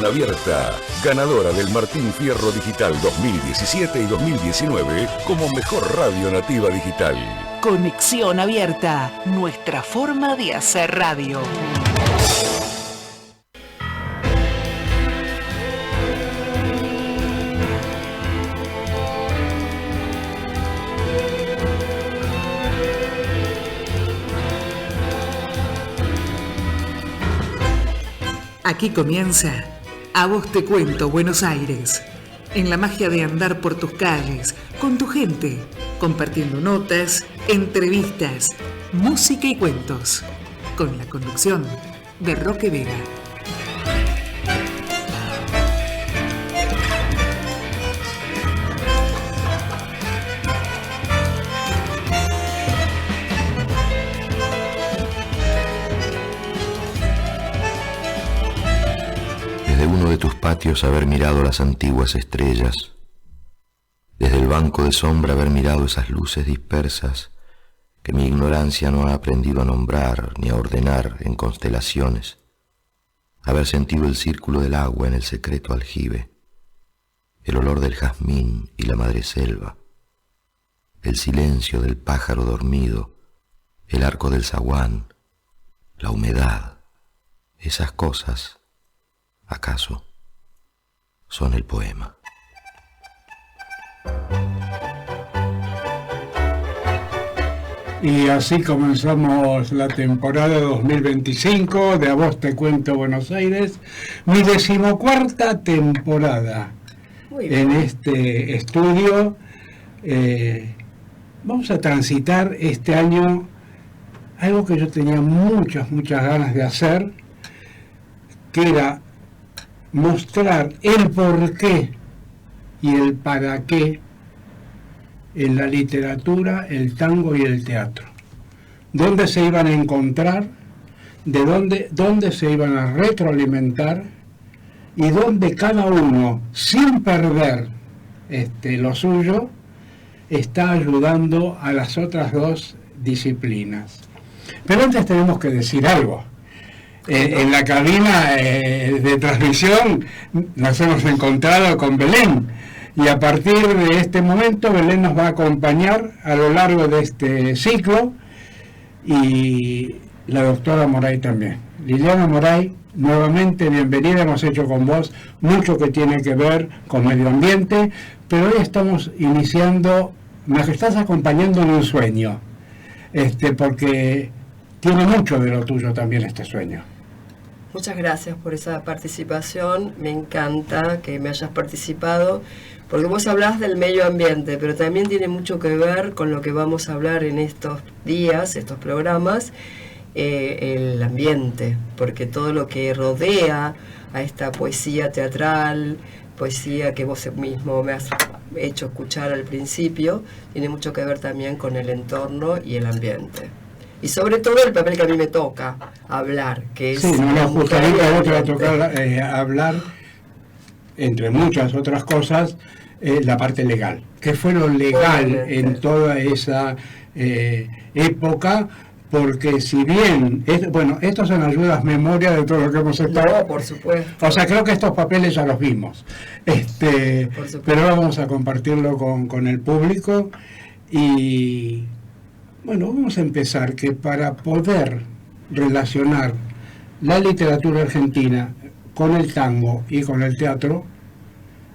Abierta, ganadora del Martín Fierro Digital 2017 y 2019 como mejor radio nativa digital. Conexión Abierta, nuestra forma de hacer radio. Aquí comienza A Vos Te Cuento Buenos Aires, en la magia de andar por tus calles, con tu gente, compartiendo notas, entrevistas, música y cuentos, con la conducción de Roque Vega. De tus patios haber mirado las antiguas estrellas, desde el banco de sombra haber mirado esas luces dispersas que mi ignorancia no ha aprendido a nombrar ni a ordenar en constelaciones, haber sentido el círculo del agua en el secreto aljibe, el olor del jazmín y la madreselva, el silencio del pájaro dormido, el arco del zaguán, la humedad, esas cosas, ¿acaso son el poema? Y así comenzamos la temporada 2025 de A Vos Te Cuento Buenos Aires, mi 14ª temporada en este estudio. Vamos a transitar este año algo que yo tenía muchas ganas de hacer, que era mostrar el porqué y el para qué en la literatura, el tango y el teatro. Dónde se iban a encontrar, dónde se iban a retroalimentar y dónde cada uno, sin perder lo suyo, está ayudando a las otras dos disciplinas. Pero antes tenemos que decir algo. En la cabina de transmisión nos hemos encontrado con Belén y a partir de este momento Belén nos va a acompañar a lo largo de este ciclo y la doctora Moray también. Liliana Moray, nuevamente bienvenida, hemos hecho con vos mucho que tiene que ver con medio ambiente, pero hoy estamos iniciando, nos estás acompañando en un sueño, porque tiene mucho de lo tuyo también este sueño. Muchas gracias por esa participación, me encanta que me hayas participado, porque vos hablás del medio ambiente, pero también tiene mucho que ver con lo que vamos a hablar en estos días, estos programas, el ambiente, porque todo lo que rodea a esta poesía teatral, poesía que vos mismo me has hecho escuchar al principio, tiene mucho que ver también con el entorno y el ambiente. Y sobre todo el papel que a mí me toca hablar, que es... Sí, justamente a vos te va a tocar hablar, entre muchas otras cosas, la parte legal. ¿Qué fue lo legal en toda esa época? Porque si bien, estos son ayudas memoria de todo lo que hemos estado... No, por supuesto. O sea, creo que estos papeles ya los vimos. Pero vamos a compartirlo con el público y... Bueno, vamos a empezar que para poder relacionar la literatura argentina con el tango y con el teatro,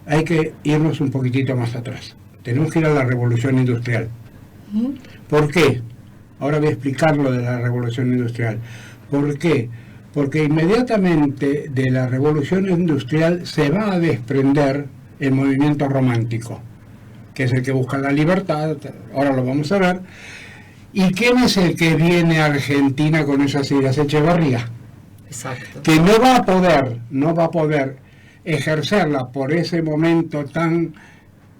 hay que irnos un poquitito más atrás. Tenemos que ir a la Revolución Industrial. ¿Por qué? Ahora voy a explicar lo de la Revolución Industrial. ¿Por qué? Porque inmediatamente de la Revolución Industrial se va a desprender el movimiento romántico, que es el que busca la libertad, ahora lo vamos a ver. ¿Y quién es el que viene a Argentina con esas ideas? Echevarría. Exacto. Que no va a poder ejercerla por ese momento tan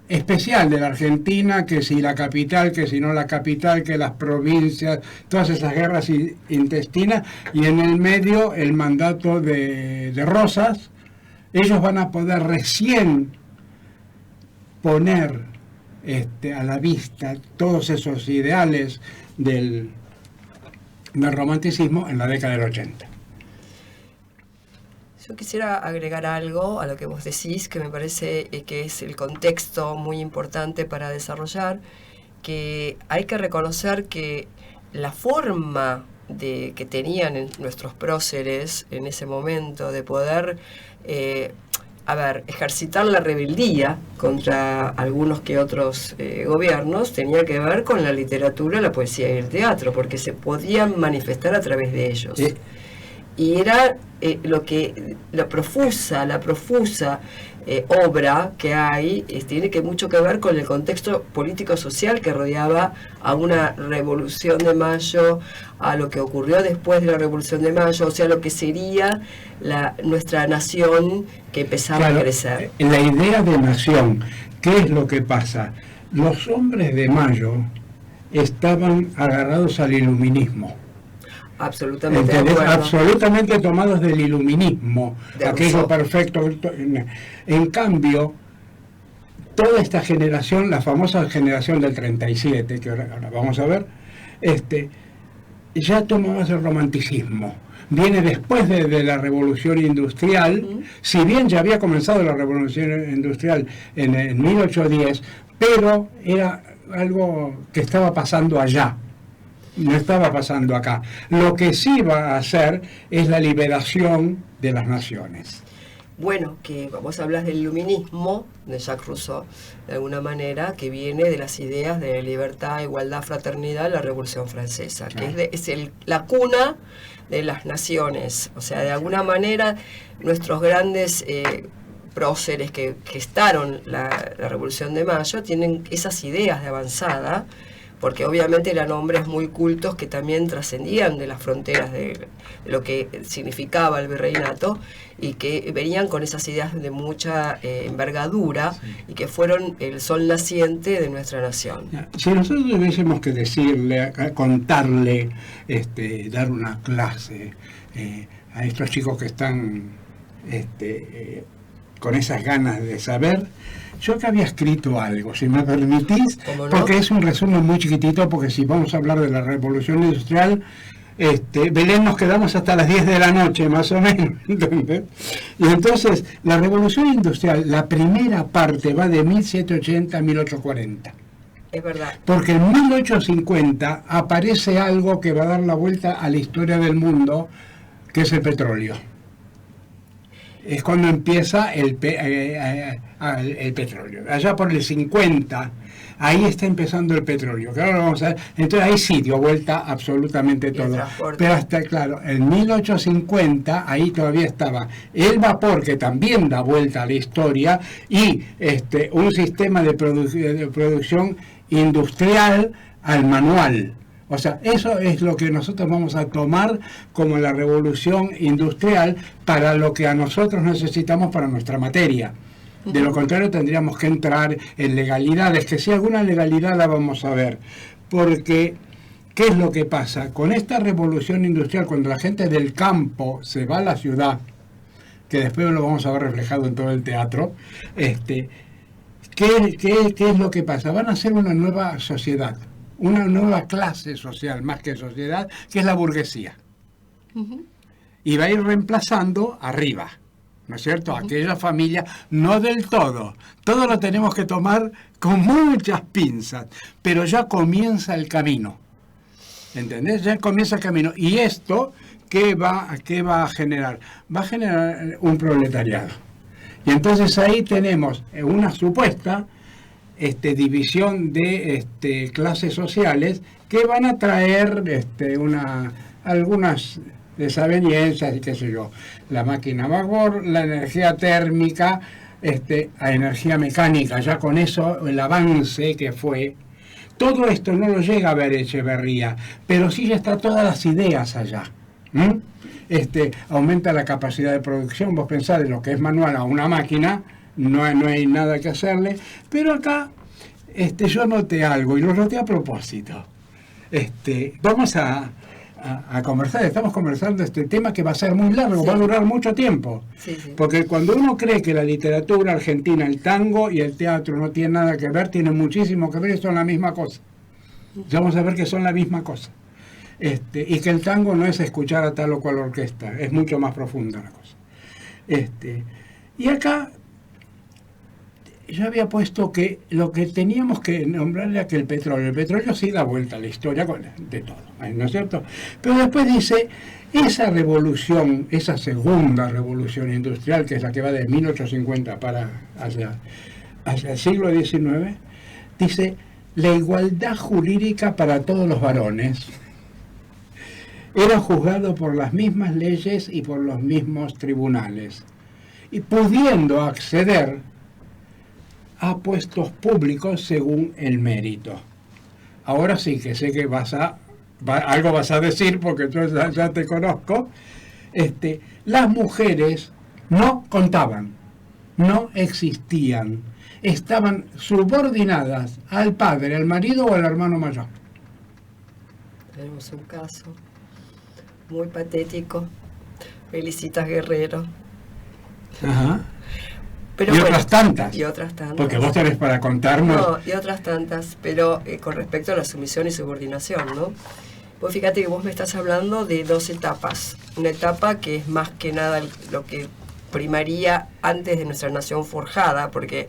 especial de la Argentina, que si la capital, que si no la capital, que las provincias, todas esas guerras intestinas, y en el medio el mandato de Rosas. Ellos van a poder recién poner a la vista todos esos ideales del romanticismo en la década del 80. Yo quisiera agregar algo a lo que vos decís, que me parece que es el contexto muy importante para desarrollar, que hay que reconocer que la forma que tenían nuestros próceres en ese momento de poder ejercitar la rebeldía contra algunos que otros gobiernos tenía que ver con la literatura, la poesía y el teatro, porque se podían manifestar a través de ellos. Y era la profusa obra que hay, tiene mucho que ver con el contexto político-social que rodeaba a una Revolución de Mayo, a lo que ocurrió después de la Revolución de Mayo, o sea, lo que sería nuestra nación que empezaba a crecer. La idea de nación, ¿qué es lo que pasa? Los hombres de Mayo estaban agarrados al iluminismo. Absolutamente. Absolutamente tomados del iluminismo, aquello perfecto. En cambio, toda esta generación, la famosa generación del 37, que ahora vamos a ver, ya tomaba el romanticismo. Viene después de la Revolución Industrial, si bien ya había comenzado la Revolución Industrial en 1810, pero era algo que estaba pasando allá. No estaba pasando acá. Lo que sí va a hacer es la liberación de las naciones. Bueno, que vos hablas del iluminismo de Jacques Rousseau, de alguna manera, que viene de las ideas de libertad, igualdad, fraternidad, la Revolución Francesa, que es la cuna de las naciones. O sea, de alguna manera, nuestros grandes próceres que gestaron la Revolución de Mayo tienen esas ideas de avanzada, porque obviamente eran hombres muy cultos que también trascendían de las fronteras de lo que significaba el virreinato y que venían con esas ideas de mucha envergadura y que fueron el sol naciente de nuestra nación. Si nosotros tuviésemos que decirle, contarle, dar una clase a estos chicos que están con esas ganas de saber, yo que había escrito algo, si me permitís, ¿Cómo no? Porque es un resumen muy chiquitito, porque si vamos a hablar de la Revolución Industrial, Belén nos quedamos hasta las 10 de la noche, más o menos, ¿entendés? Y entonces, la Revolución Industrial, la primera parte va de 1780 a 1840. Es verdad. Porque en 1850 aparece algo que va a dar la vuelta a la historia del mundo, que es el petróleo. Es cuando empieza el petróleo. Allá por el 50, ahí está empezando el petróleo. Claro, vamos a ver. Entonces ahí sí dio vuelta absolutamente todo. Pero hasta, claro, en 1850, ahí todavía estaba el vapor, que también da vuelta a la historia, y un sistema de producción industrial al manual. O sea, eso es lo que nosotros vamos a tomar como la revolución industrial para lo que a nosotros necesitamos para nuestra materia. De lo contrario tendríamos que entrar en legalidades, que si alguna legalidad la vamos a ver. Porque, ¿qué es lo que pasa? Con esta revolución industrial, cuando la gente del campo se va a la ciudad, que después lo vamos a ver reflejado en todo el teatro, ¿qué es lo que pasa? Van a ser una nueva sociedad. Una nueva clase social, más que sociedad, que es la burguesía. Y va a ir reemplazando arriba, ¿no es cierto? Aquella familia, no del todo. Todo lo tenemos que tomar con muchas pinzas, pero ya comienza el camino. ¿Entendés? Ya comienza el camino. Y esto, ¿qué va a generar? Va a generar un proletariado. Y entonces ahí tenemos una supuesta división de clases sociales que van a traer algunas desavenencias y qué sé yo, la máquina a vapor, la energía térmica, a energía mecánica. Ya con eso el avance que fue, todo esto no lo llega a ver Echeverría, pero sí ya está todas las ideas allá. Aumenta la capacidad de producción. Vos pensás de lo que es manual a una máquina, no hay nada que hacerle, pero acá yo noté algo, y lo noté a propósito. Vamos a conversar, estamos conversando este tema que va a ser muy largo, sí. Va a durar mucho tiempo. Sí. Porque cuando uno cree que la literatura argentina, el tango y el teatro no tienen nada que ver, tienen muchísimo que ver y son la misma cosa. Ya vamos a ver que son la misma cosa. Y que el tango no es escuchar a tal o cual orquesta, es mucho más profunda la cosa. Y acá yo había puesto que lo que teníamos que nombrar era que el petróleo sí da vuelta a la historia de todo, ¿no es cierto? Pero después dice, esa revolución, esa segunda revolución industrial, que es la que va de 1850 hacia el siglo XIX, dice, la igualdad jurídica para todos los varones era juzgado por las mismas leyes y por los mismos tribunales, y pudiendo acceder a puestos públicos según el mérito. Ahora sí que sé que algo vas a decir, porque yo ya te conozco. Las mujeres no contaban, no existían, estaban subordinadas al padre, al marido o al hermano mayor. Tenemos un caso muy patético. Felicitas Guerrero. Ajá. Pero y otras tantas. Y otras tantas. Porque vos tenés para contarnos. No, y otras tantas, pero con respecto a la sumisión y subordinación, ¿no? Pues fíjate que vos me estás hablando de dos etapas. Una etapa que es más que nada lo que primaría antes de nuestra nación forjada, porque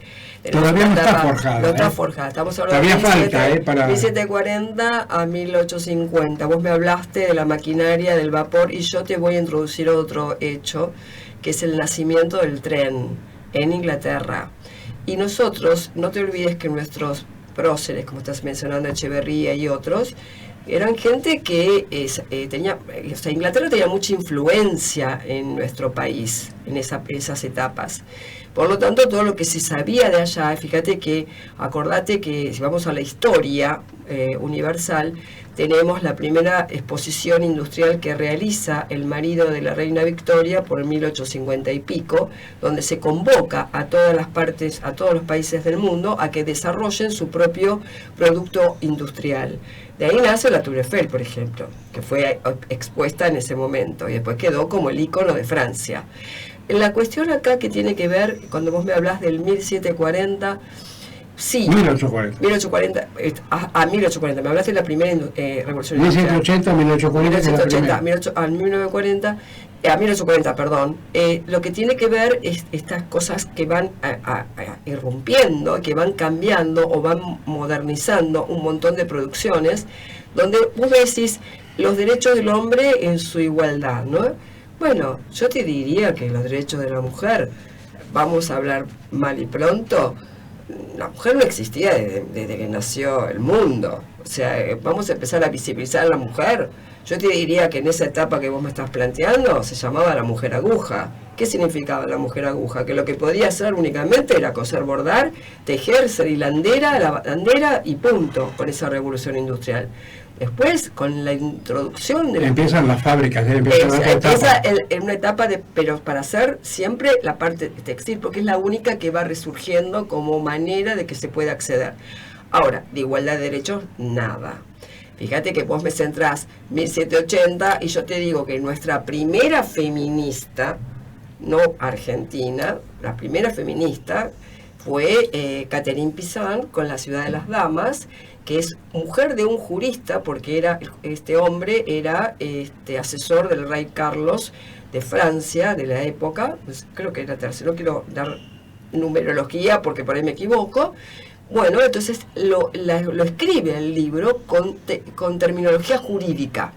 todavía no está forjada. No está forjada. Estamos hablando todavía de 1740 a 1850. Vos me hablaste de la maquinaria, del vapor, y yo te voy a introducir otro hecho, que es el nacimiento del tren en Inglaterra. Y nosotros, no te olvides que nuestros próceres, como estás mencionando, Echeverría y otros, eran gente que tenía, o sea, Inglaterra tenía mucha influencia en nuestro país, en esas etapas. Por lo tanto, todo lo que se sabía de allá, fíjate que, acordate que si vamos a la historia universal, tenemos la primera exposición industrial que realiza el marido de la reina Victoria por 1850 y pico, donde se convoca a todas las partes, a todos los países del mundo a que desarrollen su propio producto industrial. De ahí nace la Tour Eiffel, por ejemplo, que fue expuesta en ese momento y después quedó como el ícono de Francia. La cuestión acá que tiene que ver, cuando vos me hablas del 1740, sí, 1840 a 1840, me hablaste de la primera revolución industrial. 1780 1840 a 1940, a 1840, perdón. Lo que tiene que ver es estas cosas que van irrumpiendo, que van cambiando o van modernizando un montón de producciones, donde vos decís los derechos del hombre en su igualdad, ¿no? Bueno, yo te diría que los derechos de la mujer, vamos a hablar mal y pronto, la mujer no existía desde que nació el mundo. O sea, vamos a empezar a visibilizar a la mujer. Yo te diría que en esa etapa que vos me estás planteando se llamaba la mujer aguja. ¿Qué significaba la mujer aguja? Que lo que podía hacer únicamente era coser, bordar, tejer, ser hilandera, lavandera y punto, con esa revolución industrial. Después, con la introducción de... Empiezan las fábricas, empieza en una etapa pero para hacer siempre la parte textil, porque es la única que va resurgiendo como manera de que se pueda acceder. Ahora, de igualdad de derechos, nada. Fíjate que vos me centrás 1780 y yo te digo que nuestra primera feminista, no argentina, la primera feminista fue Catherine Pizan con La ciudad de las damas, que es mujer de un jurista, porque este hombre era asesor del rey Carlos de Francia de la época, pues creo que era tercero, no quiero dar numerología porque por ahí me equivoco. Bueno, entonces lo escribe el libro con terminología jurídica.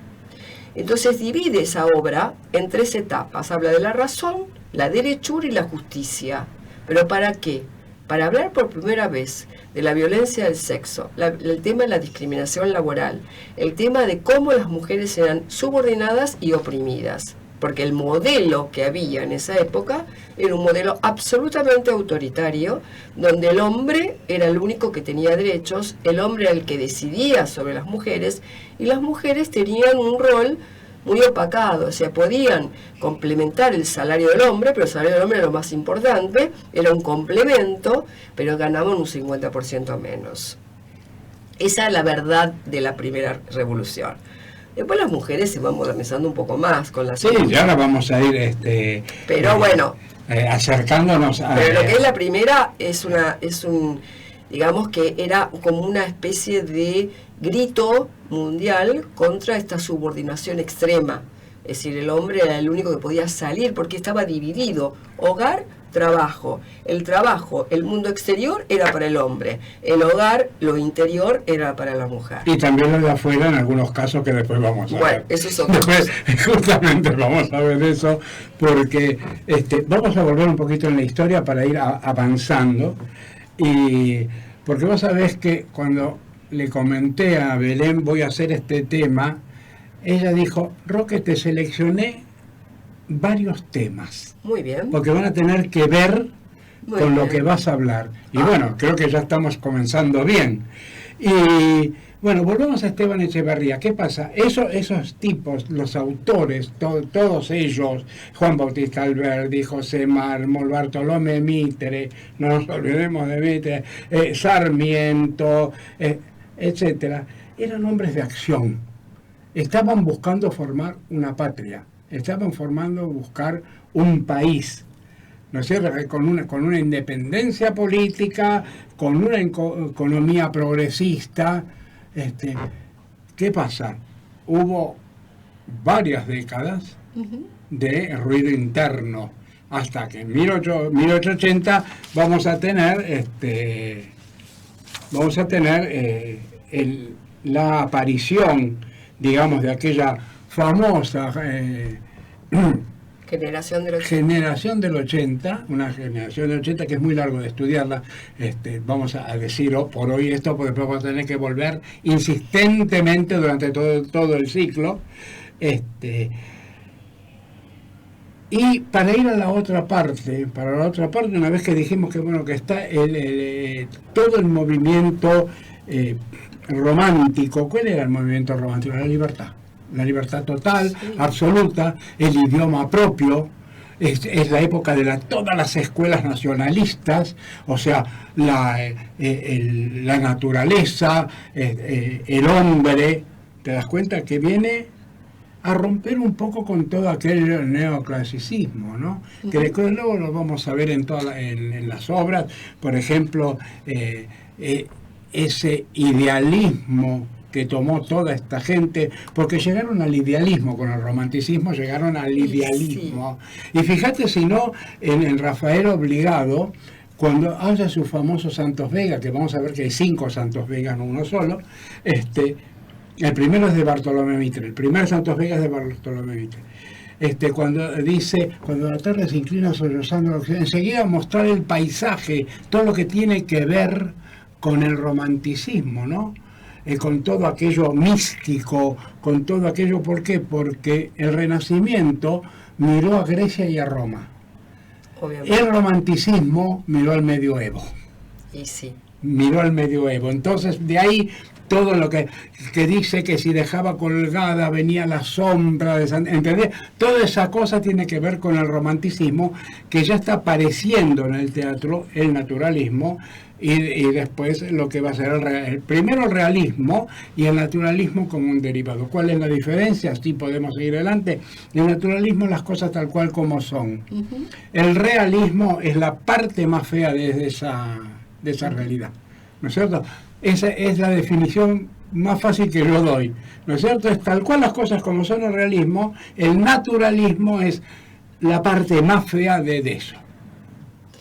Entonces divide esa obra en 3 etapas, habla de la razón, la derechura y la justicia. ¿Pero para qué? Para hablar por primera vez de la violencia del sexo, el tema de la discriminación laboral, el tema de cómo las mujeres eran subordinadas y oprimidas, porque el modelo que había en esa época era un modelo absolutamente autoritario, donde el hombre era el único que tenía derechos, el hombre era el que decidía sobre las mujeres, y las mujeres tenían un rol muy opacado, o sea, podían complementar el salario del hombre, pero el salario del hombre era lo más importante, era un complemento, pero ganaban un 50% menos. Esa es la verdad de la primera revolución. Después las mujeres se van modernizando un poco más con la... Sí, ya ahora vamos a ir pero bueno, acercándonos a... Pero lo que es la primera digamos que era como una especie de grito mundial contra esta subordinación extrema. Es decir, el hombre era el único que podía salir porque estaba dividido. Hogar, trabajo. El trabajo, el mundo exterior era para el hombre. El hogar, lo interior, era para la mujer. Y también lo de afuera en algunos casos que después vamos a ver. Eso es otro. Después, justamente vamos a ver eso, porque vamos a volver un poquito en la historia para ir avanzando. Y porque vos sabés que cuando le comenté a Belén, voy a hacer este tema, ella dijo, Roque, te seleccioné varios temas. Muy bien. Porque van a tener que ver Muy con bien. lo que vas a hablar. Y bueno, creo que ya estamos comenzando bien. Y bueno, volvemos a Esteban Echeverría. ¿Qué pasa? Esos tipos, los autores, todos ellos, Juan Bautista Alberdi, José Mármol, Bartolomé Mitre, no nos olvidemos de Mitre, Sarmiento, etcétera, eran hombres de acción. Estaban buscando formar una patria, estaban buscar un país, ¿no es cierto? Con una independencia política, con una economía progresista. ¿Qué pasa? Hubo varias décadas de ruido interno, hasta que en 1880 vamos a tener la aparición, digamos, de aquella famosa Generación del 80. generación del 80, una generación del 80 que es muy largo de estudiarla. Vamos a decir por hoy esto, porque después vamos a tener que volver insistentemente durante todo el ciclo. Y para ir a la otra parte, una vez que dijimos que bueno, que está todo el movimiento romántico. ¿Cuál era el movimiento romántico? La libertad total, sí, absoluta, el idioma propio. Es la época de todas las escuelas nacionalistas, o sea, la naturaleza, el hombre. ¿Te das cuenta que viene a romper un poco con todo aquel neoclasicismo, ¿no? Uh-huh. Que luego lo vamos a ver en las obras, por ejemplo, ese idealismo que tomó toda esta gente, porque llegaron al idealismo con el romanticismo, llegaron al idealismo. Sí. Y fíjate si no, en Rafael Obligado, cuando haya su famoso Santos Vega, que vamos a ver que hay 5 Santos Vega, no uno solo, el primero es de Bartolomé Mitre, el primer Santos Vega es de Bartolomé Mitre. Cuando dice, cuando la tarde se inclina sollozando el occidente, enseguida mostrar el paisaje, todo lo que tiene que ver con el romanticismo, ¿no? Con todo aquello místico, con todo aquello, ¿por qué? Porque el Renacimiento miró a Grecia y a Roma. Obviamente. El romanticismo miró al medioevo. Y sí. Miró al medioevo. Entonces, de ahí todo lo que dice que si dejaba colgada venía la sombra de San... ¿Entendés? Toda esa cosa tiene que ver con el romanticismo, que ya está apareciendo en el teatro, el naturalismo, y después lo que va a ser primero el realismo y el naturalismo como un derivado. ¿Cuál es la diferencia? Así podemos seguir adelante. El naturalismo, las cosas tal cual como son. Uh-huh. El realismo es la parte más fea de esa realidad, ¿no es cierto? Esa es la definición más fácil que yo doy, ¿no es cierto? Es tal cual las cosas como son el realismo. El naturalismo es la parte más fea de eso.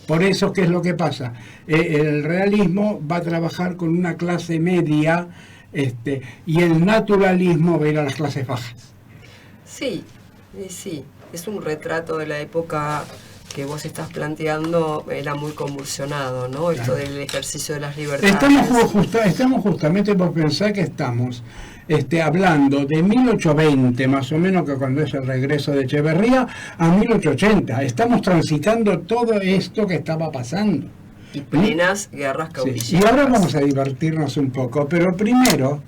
Por eso, ¿qué es lo que pasa? El realismo va a trabajar con una clase media, y el naturalismo va a ir a las clases bajas. Sí, sí. Es un retrato de la época que vos estás planteando, era muy convulsionado, ¿no? Claro. Esto del ejercicio de las libertades. Estamos justamente por pensar que estamos hablando de 1820, más o menos, que cuando es el regreso de Echeverría, a 1880. Estamos transitando todo esto que estaba pasando. Y plenas guerras caudillistas. Sí. Y ahora vamos a divertirnos un poco, pero primero,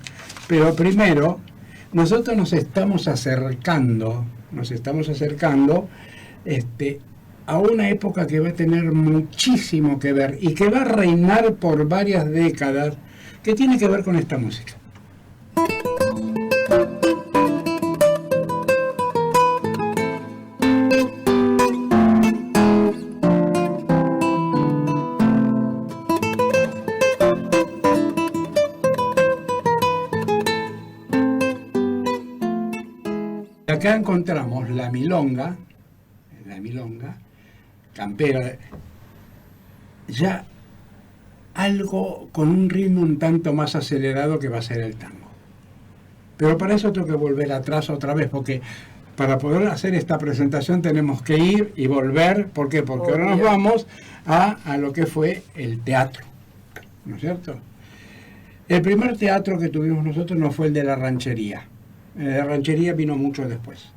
nosotros nos estamos acercando a una época que va a tener muchísimo que ver y que va a reinar por varias décadas, que tiene que ver con esta música. acá encontramos la milonga, campera, ya algo con un ritmo un tanto más acelerado que va a ser el tango. Pero para eso tengo que volver atrás otra vez, porque para poder hacer esta presentación tenemos que ir y volver. ¿Por qué? Porque ahora nos vamos a lo que fue el teatro, ¿no es cierto? El primer teatro que tuvimos nosotros no fue el de la ranchería. La ranchería vino mucho después.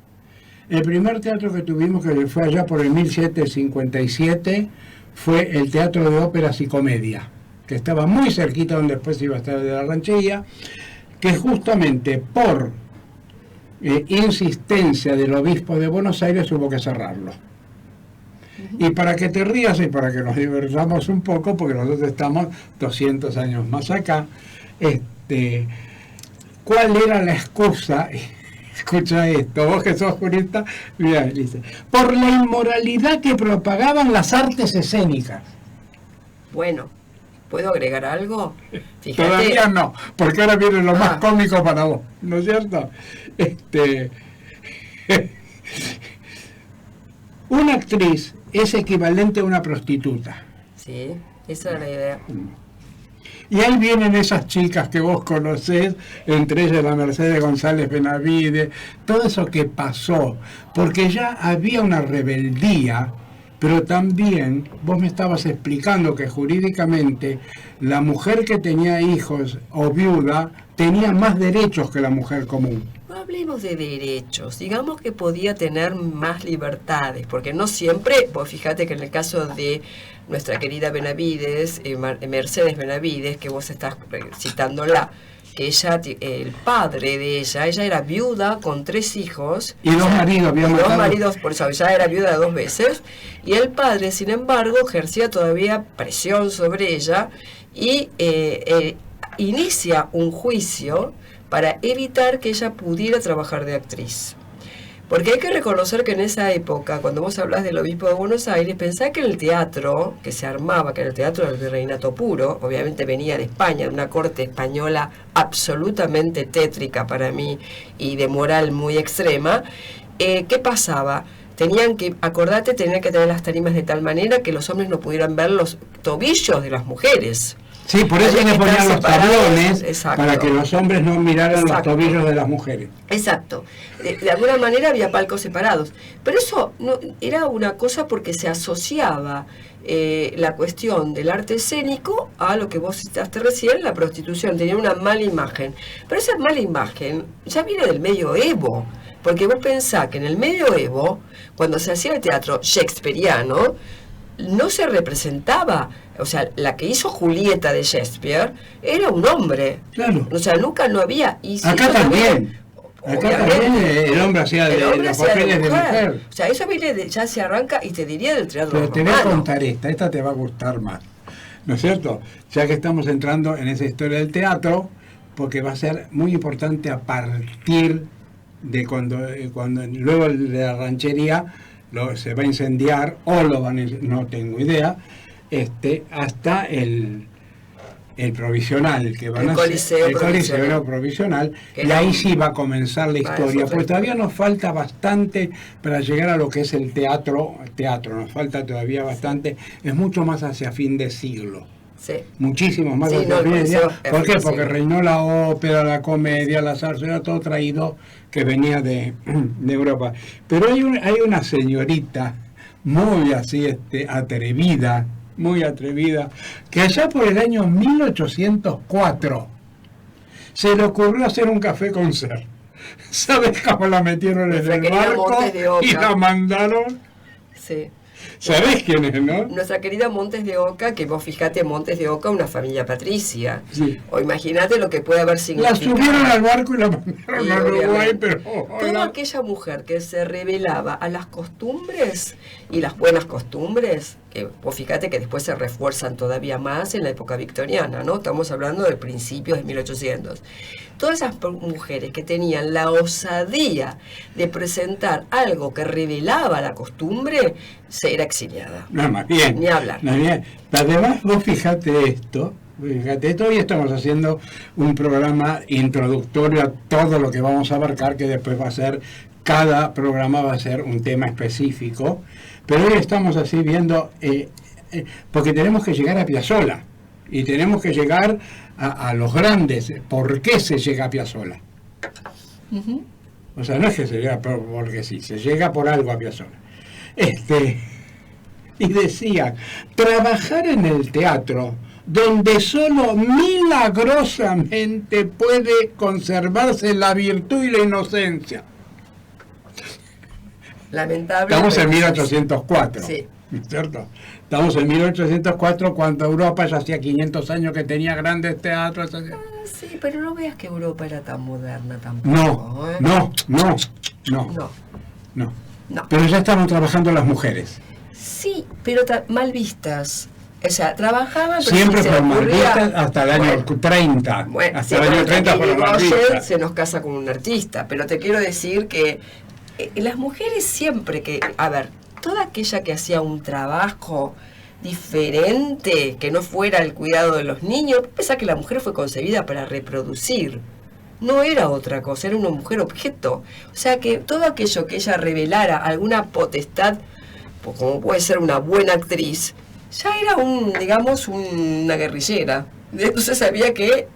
El primer teatro que tuvimos, que fue allá por el 1757, fue el Teatro de Óperas y Comedia, que estaba muy cerquita donde después iba a estar el de la ranchería, que justamente por insistencia del obispo de Buenos Aires hubo que cerrarlo. Y para que te rías y para que nos divertamos un poco, porque nosotros estamos 200 años más acá, ¿cuál era la excusa? Escucha esto, vos que sos jurista, mira, dice, por la inmoralidad que propagaban las artes escénicas. Bueno, ¿puedo agregar algo? Fíjate. Todavía no, porque ahora viene lo más cómico para vos, ¿no es cierto? Una actriz es equivalente a una prostituta. Sí, esa era la idea. Y ahí vienen esas chicas que vos conocés, entre ellas la Mercedes González Benavides, todo eso que pasó, porque ya había una rebeldía, pero también vos me estabas explicando que jurídicamente la mujer que tenía hijos o viuda tenía más derechos que la mujer común. No hablemos de derechos, digamos que podía tener más libertades, porque no siempre, vos fíjate que en el caso de nuestra querida Benavides, Mercedes Benavides, que vos estás citándola, que ella, el padre de ella era viuda con 3 hijos. Y dos maridos, dos maridos, por eso ya era viuda 2 veces, y el padre, sin embargo, ejercía todavía presión sobre ella y inicia un juicio para evitar que ella pudiera trabajar de actriz. Porque hay que reconocer que en esa época, cuando vos hablas del obispo de Buenos Aires, pensá que el teatro que se armaba, que era el teatro del virreinato puro, obviamente venía de España, de una corte española absolutamente tétrica para mí y de moral muy extrema. ¿Qué pasaba? Tenían que tener las tarimas de tal manera que los hombres no pudieran ver los tobillos de las mujeres. Sí, por eso le ponían los tablones, para que los hombres no miraran los tobillos de las mujeres. Exacto. De alguna manera había palcos separados. Pero eso no era una cosa porque se asociaba la cuestión del arte escénico a lo que vos citaste recién, la prostitución. Tenía una mala imagen. Pero esa mala imagen ya viene del medioevo. Porque vos pensás que en el medioevo, cuando se hacía el teatro shakespeariano, no se representaba, o sea, la que hizo Julieta de Shakespeare era un hombre. Claro. O sea, nunca no había. Y si acá también. Acá también el hombre hacía de los papeles de mujer. O sea, eso viene ya se arranca y te diría del teatro romano. Pero te voy a contar esta te va a gustar más, ¿no es cierto? Ya que estamos entrando en esa historia del teatro, porque va a ser muy importante a partir de cuando luego de la ranchería se va a incendiar o lo van a, no tengo idea, hasta el provisional que van a hacer, el coliseo provisional, y ahí sí va a comenzar la historia, porque todavía nos falta bastante para llegar a lo que es el teatro, nos falta todavía bastante, es mucho más hacia fin de siglo. Sí. Muchísimo más hacia fin de siglo. ¿Por qué? Porque reinó la ópera, la comedia, la salsa, era todo traído que venía de Europa. Pero hay una señorita muy así atrevida, que allá por el año 1804 se le ocurrió hacer un café concert. ¿Sabes cómo la metieron en el barco y la mandaron? Sí. ¿Sabés quién es, no? Nuestra querida Montes de Oca, que vos fijate, Montes de Oca, una familia patricia. Sí. O imagínate lo que puede haber significado. La subieron al barco y la mandaron a Uruguay, pero... Toda aquella mujer que se rebelaba a las costumbres y las buenas costumbres, que vos fíjate que después se refuerzan todavía más en la época victoriana, ¿no? Estamos hablando de principios de 1800. Todas esas mujeres que tenían la osadía de presentar algo que revelaba la costumbre, se era exiliada. No, más bien. Ni hablar. Más bien. Además, vos fíjate esto, hoy estamos haciendo un programa introductorio a todo lo que vamos a abarcar, que después va a ser cada programa va a ser un tema específico, pero hoy estamos así viendo, porque tenemos que llegar a Piazzolla y tenemos que llegar a los grandes. ¿Por qué se llega a Piazzolla? Uh-huh. O sea, no es que se llega porque sí, se llega por algo a Piazzolla. Y decía, trabajar en el teatro, donde solo milagrosamente puede conservarse la virtud y la inocencia. Lamentable. Estamos en 1804, sí. ¿Cierto? Estamos en 1804 cuando Europa ya hacía 500 años que tenía grandes teatros. Sí, pero no veas que Europa era tan moderna tampoco. No. Pero ya estaban trabajando las mujeres. Sí, pero mal vistas. O sea, trabajaban... Siempre fueron mal vistas hasta el año 30. Bueno, hasta el año 30 fueron mal vistas. Se nos casa con un artista, pero te quiero decir que las mujeres siempre que... A ver, toda aquella que hacía un trabajo diferente, que no fuera el cuidado de los niños, pensá que la mujer fue concebida para reproducir. No era otra cosa, era una mujer objeto. O sea que todo aquello que ella revelara, alguna potestad, como puede ser una buena actriz, ya era una guerrillera. Entonces había que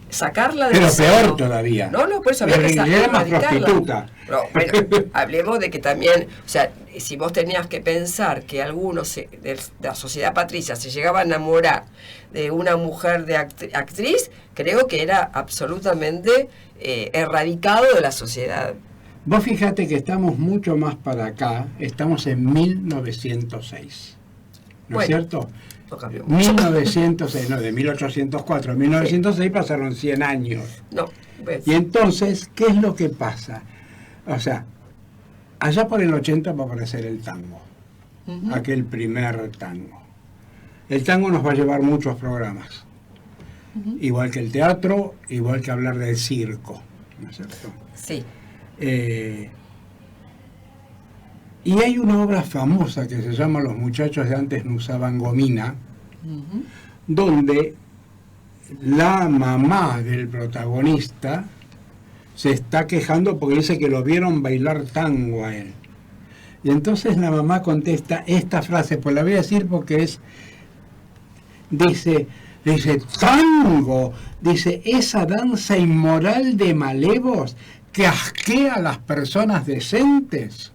sacarla de pero escena. Peor todavía. No, pues había que sacarla. Más prostituta. No, bueno, hablemos de que también, o sea, si vos tenías que pensar que algunos de la sociedad patricia se llegaban a enamorar de una mujer de actriz, creo que era absolutamente erradicado de la sociedad. Vos fíjate que estamos mucho más para acá, estamos en 1906, ¿no es cierto? No cambió mucho. 1906, no, de 1804 a 1906 sí. Pasaron 100 años. No, ves. Y entonces, ¿qué es lo que pasa? O sea, allá por el 80 va a aparecer el tango, aquel primer tango. El tango nos va a llevar muchos programas, igual que el teatro, igual que hablar del circo, ¿no es cierto? Sí. Y hay una obra famosa que se llama Los muchachos de antes no usaban gomina, donde la mamá del protagonista se está quejando porque dice que lo vieron bailar tango a él. Y entonces la mamá contesta esta frase, pues la voy a decir porque dice, tango, dice, esa danza inmoral de malevos que asquea a las personas decentes.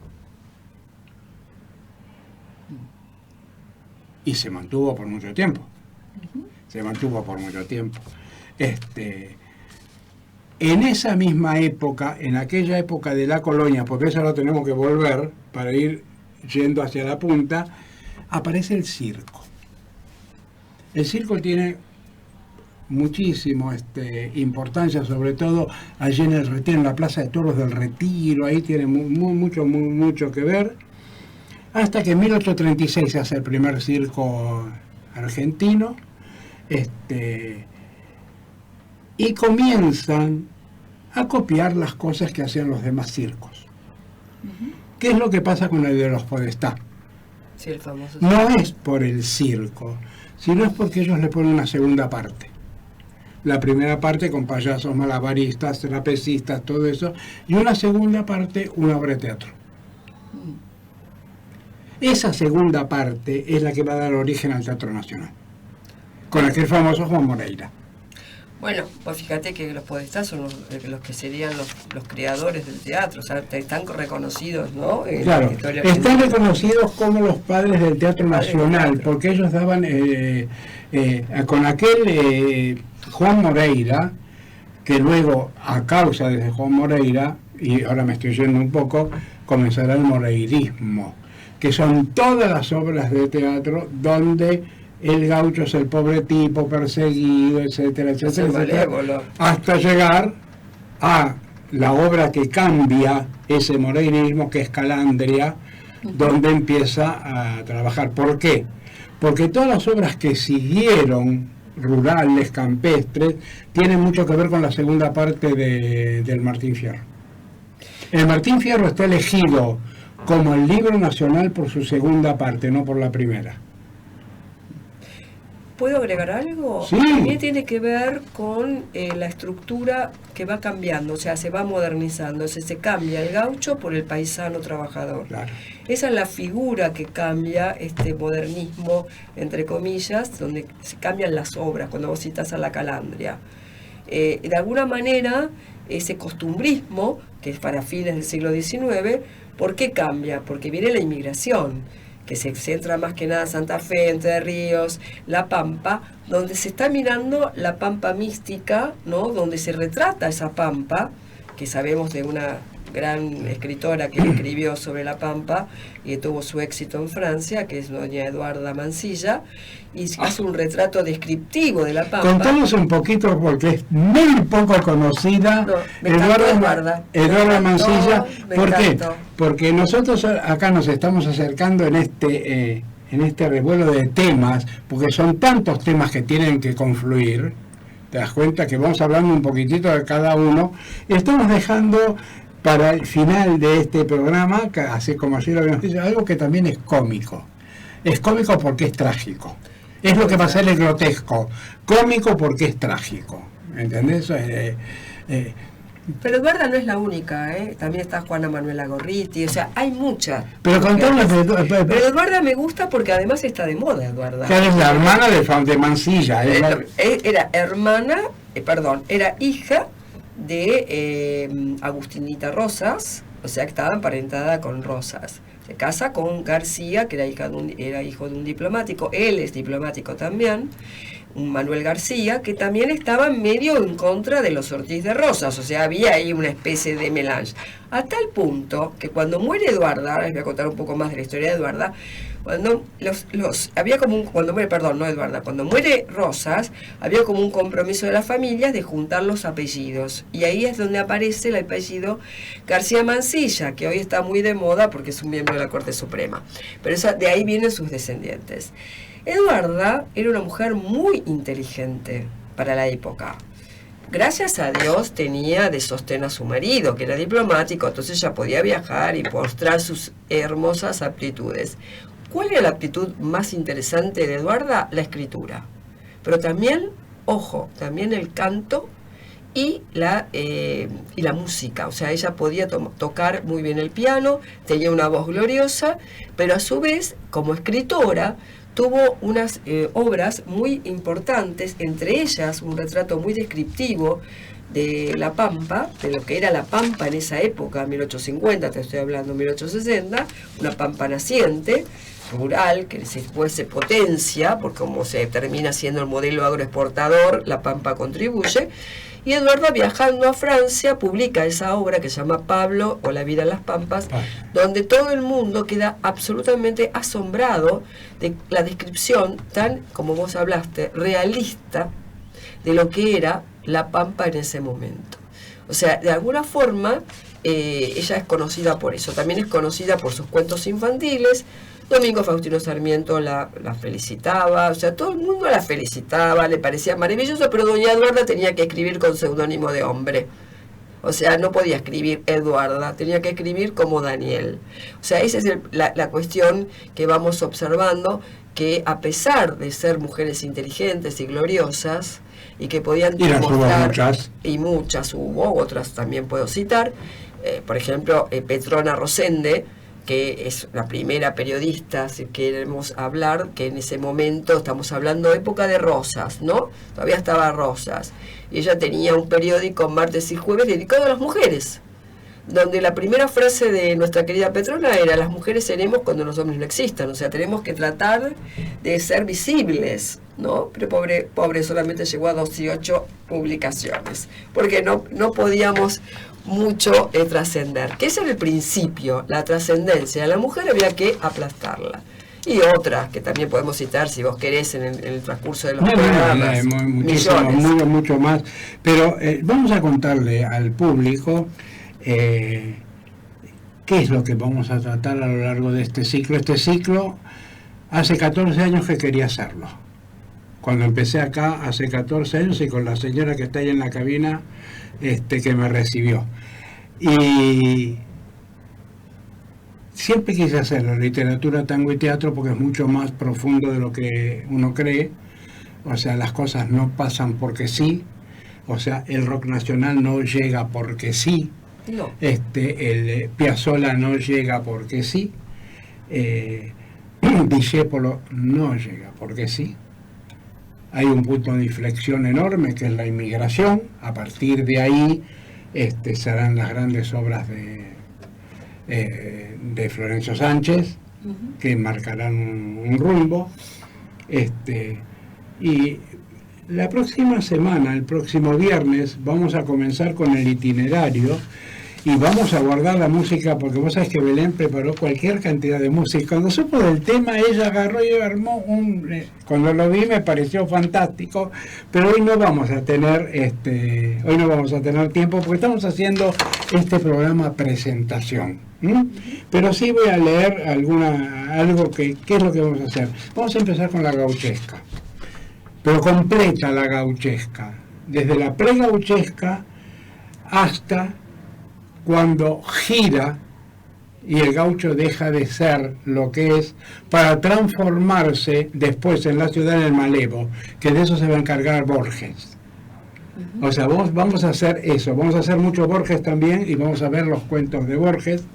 Y se mantuvo por mucho tiempo. En esa misma época, en aquella época de la colonia, porque eso lo tenemos que volver para ir yendo hacia la punta, aparece el circo. El circo tiene muchísimo importancia, sobre todo allí en el Retiro, en la Plaza de Toros del Retiro, ahí tiene mucho que ver, hasta que en 1836 se hace el primer circo argentino, y comienzan a copiar las cosas que hacían los demás circos. ¿Qué es lo que pasa con el de los Podestá? Sí, el famoso. No es por el circo, sino es porque ellos le ponen una segunda parte. La primera parte con payasos, malabaristas, trapecistas, todo eso, y una segunda parte, una obra de teatro. Esa segunda parte es la que va a dar origen al Teatro Nacional, con aquel famoso Juan Moreira. Bueno, pues fíjate que los Podestá son los que serían los creadores del teatro, o sea, están reconocidos, ¿no? Claro, están reconocidos como los padres del Teatro Nacional, porque ellos daban, con aquel Juan Moreira, que luego, a causa de Juan Moreira, y ahora me estoy yendo un poco, comenzará el moreirismo, que son todas las obras de teatro donde el gaucho es el pobre tipo perseguido, etcétera, hasta llegar a la obra que cambia ese moreirismo, que es Calandria, donde empieza a trabajar. ¿Por qué? Porque todas las obras que siguieron, rurales, campestres, tienen mucho que ver con la segunda parte del Martín Fierro. El Martín Fierro está elegido como el libro nacional por su segunda parte, no por la primera. ¿Puedo agregar algo? Sí. También tiene que ver con la estructura que va cambiando, o sea, se va modernizando, o sea, se cambia el gaucho por el paisano trabajador. Claro. Esa es la figura que cambia este modernismo, entre comillas, donde se cambian las obras, cuando vos citas a la Calandria. De alguna manera, ese costumbrismo, que es para fines del siglo XIX, ¿por qué cambia? Porque viene la inmigración, que se centra más que nada en Santa Fe, Entre Ríos, La Pampa, donde se está mirando la Pampa mística, ¿no? Donde se retrata esa Pampa, que sabemos de una gran escritora que escribió sobre La Pampa y tuvo su éxito en Francia, que es doña Eduarda Mansilla, y hace un retrato descriptivo de La Pampa. Contanos un poquito, porque es muy poco conocida. No, me encantó Eduarda Mansilla. Me ¿Por qué? encantó. Porque nosotros acá nos estamos acercando en este revuelo de temas, porque son tantos temas que tienen que confluir. Te das cuenta que vamos hablando un poquitito de cada uno. Estamos dejando para el final de este programa, así como así lo habíamos dicho, algo que también es cómico. Es cómico porque es trágico. Es lo que va a ser el grotesco. Cómico porque es trágico. ¿Entendés? Pero Eduarda no es la única, ¿eh? También está Juana Manuela Gorriti, o sea, hay muchas. Pero contame. Pero Eduarda me gusta porque además está de moda, Eduarda. Que es la hermana de Mansilla. Era hermana, era hija de Agustinita Rosas, o sea que estaba emparentada con Rosas. Se casa con García, que era hijo de un diplomático, él es diplomático también, un Manuel García, que también estaba medio en contra de los Ortiz de Rosas, o sea, había ahí una especie de melange. A tal punto que cuando muere Eduarda, ahora les voy a contar un poco más de la historia de Eduarda, cuando cuando muere Rosas, había como un compromiso de las familias de juntar los apellidos. Y ahí es donde aparece el apellido García Mansilla, que hoy está muy de moda porque es un miembro de la Corte Suprema. Pero de ahí vienen sus descendientes. Eduarda era una mujer muy inteligente para la época. Gracias a Dios tenía de sostén a su marido, que era diplomático, entonces ella podía viajar y mostrar sus hermosas aptitudes. ¿Cuál era la aptitud más interesante de Eduarda? La escritura. Pero también, ojo, también el canto y la música. O sea, ella podía tocar muy bien el piano, tenía una voz gloriosa, pero a su vez, como escritora, tuvo unas obras muy importantes, entre ellas un retrato muy descriptivo de La Pampa, de lo que era La Pampa en esa época, 1850, te estoy hablando, 1860, una pampa naciente, rural, que después se potencia, porque como se termina siendo el modelo agroexportador, La Pampa contribuye. Y Eduarda, viajando a Francia, publica esa obra que se llama Pablo o La vida en las Pampas, donde todo el mundo queda absolutamente asombrado de la descripción tan, como vos hablaste, realista de lo que era La Pampa en ese momento. O sea, de alguna forma, ella es conocida por eso. También es conocida por sus cuentos infantiles. Domingo Faustino Sarmiento la felicitaba, o sea, todo el mundo la felicitaba, le parecía maravilloso, pero doña Eduarda tenía que escribir con seudónimo de hombre. O sea, no podía escribir Eduarda, tenía que escribir como Daniel. O sea, esa es la cuestión que vamos observando, que a pesar de ser mujeres inteligentes y gloriosas, y que podían demostrar, y muchas hubo, otras también puedo citar, por ejemplo, Petrona Rosende, que es la primera periodista, si queremos hablar, que en ese momento, estamos hablando de época de Rosas, ¿no? Todavía estaba Rosas. Y ella tenía un periódico martes y jueves dedicado a las mujeres, donde la primera frase de nuestra querida Petrona era: las mujeres seremos cuando los hombres no existan, o sea, tenemos que tratar de ser visibles, ¿no? Pero pobre solamente llegó a 18 publicaciones, porque no podíamos mucho trascender, que ese era el principio, la trascendencia. A la mujer había que aplastarla. Y otras que también podemos citar, si vos querés, en el transcurso de los programas. Mucho más. Pero vamos a contarle al público qué es lo que vamos a tratar a lo largo de este ciclo. Este ciclo, hace 14 años que quería hacerlo. Cuando empecé acá, hace 14 años, y con la señora que está ahí en la cabina, que me recibió. Y siempre quise hacerlo, literatura, tango y teatro, porque es mucho más profundo de lo que uno cree, o sea, las cosas no pasan porque sí, o sea, el rock nacional no llega porque sí, No. el Piazzolla no llega porque sí, Discépolo no llega porque sí. Hay un punto de inflexión enorme que es la inmigración. A partir de ahí serán las grandes obras de Florencio Sánchez, que marcarán un rumbo. Y la próxima semana, el próximo viernes, vamos a comenzar con el itinerario y vamos a guardar la música, porque vos sabés que Belén preparó cualquier cantidad de música. Cuando supo del tema, ella agarró y armó cuando lo vi me pareció fantástico, pero hoy no vamos a tener tiempo, porque estamos haciendo este programa presentación. Pero sí voy a leer algo que ¿qué es lo que vamos a hacer? Vamos a empezar con la gauchesca, pero completa la gauchesca, desde la pre-gauchesca hasta cuando gira y el gaucho deja de ser lo que es para transformarse después en la ciudad del malevo, que de eso se va a encargar Borges. O sea, vamos a hacer eso, vamos a hacer mucho Borges también y vamos a ver los cuentos de Borges,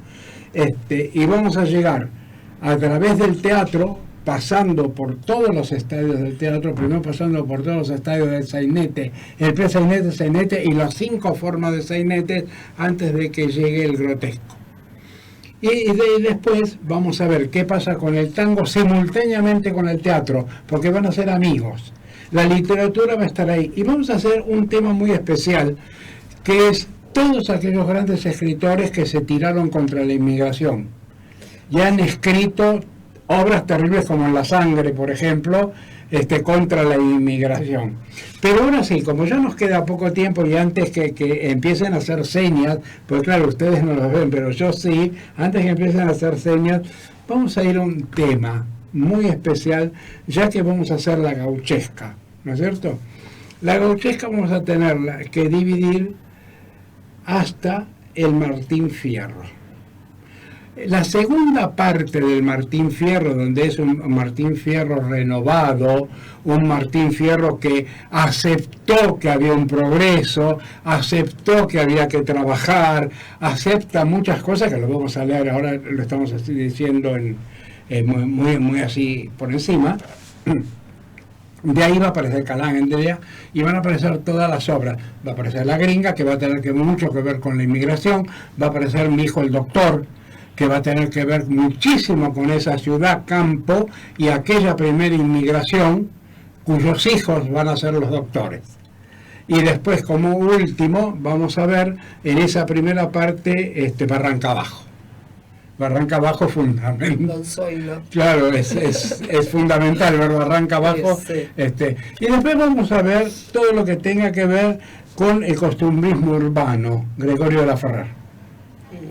y vamos a llegar a través del teatro, pasando por todos los estadios del teatro, primero pasando por todos los estadios del sainete, el pre-sainete y las 5 formas de sainete antes de que llegue el grotesco. Y después vamos a ver qué pasa con el tango simultáneamente con el teatro, porque van a ser amigos. La literatura va a estar ahí. Y vamos a hacer un tema muy especial, que es todos aquellos grandes escritores que se tiraron contra la inmigración. Ya han escrito obras terribles como La Sangre, por ejemplo, contra la inmigración. Pero ahora sí, como ya nos queda poco tiempo y antes que empiecen a hacer señas, pues claro, ustedes no lo ven, pero yo sí, antes que empiecen a hacer señas, vamos a ir a un tema muy especial, ya que vamos a hacer la gauchesca, ¿no es cierto? La gauchesca vamos a tenerla que dividir hasta el Martín Fierro. La segunda parte del Martín Fierro, donde es un Martín Fierro renovado, un Martín Fierro que aceptó que había un progreso, aceptó que había que trabajar, acepta muchas cosas que lo vamos a leer ahora, lo estamos así diciendo muy así por encima. De ahí va a aparecer Calandria y van a aparecer todas las obras. Va a aparecer La Gringa, que va a tener mucho que ver con la inmigración, va a aparecer Mi hijo el doctor, que va a tener que ver muchísimo con esa ciudad-campo y aquella primera inmigración cuyos hijos van a ser los doctores. Y después, como último, vamos a ver en esa primera parte Barranca Abajo. Barranca Abajo fundamental. Claro, es fundamental ver Barranca Abajo. Sí. Y después vamos a ver todo lo que tenga que ver con el costumbrismo urbano, Gregorio de la Ferrer.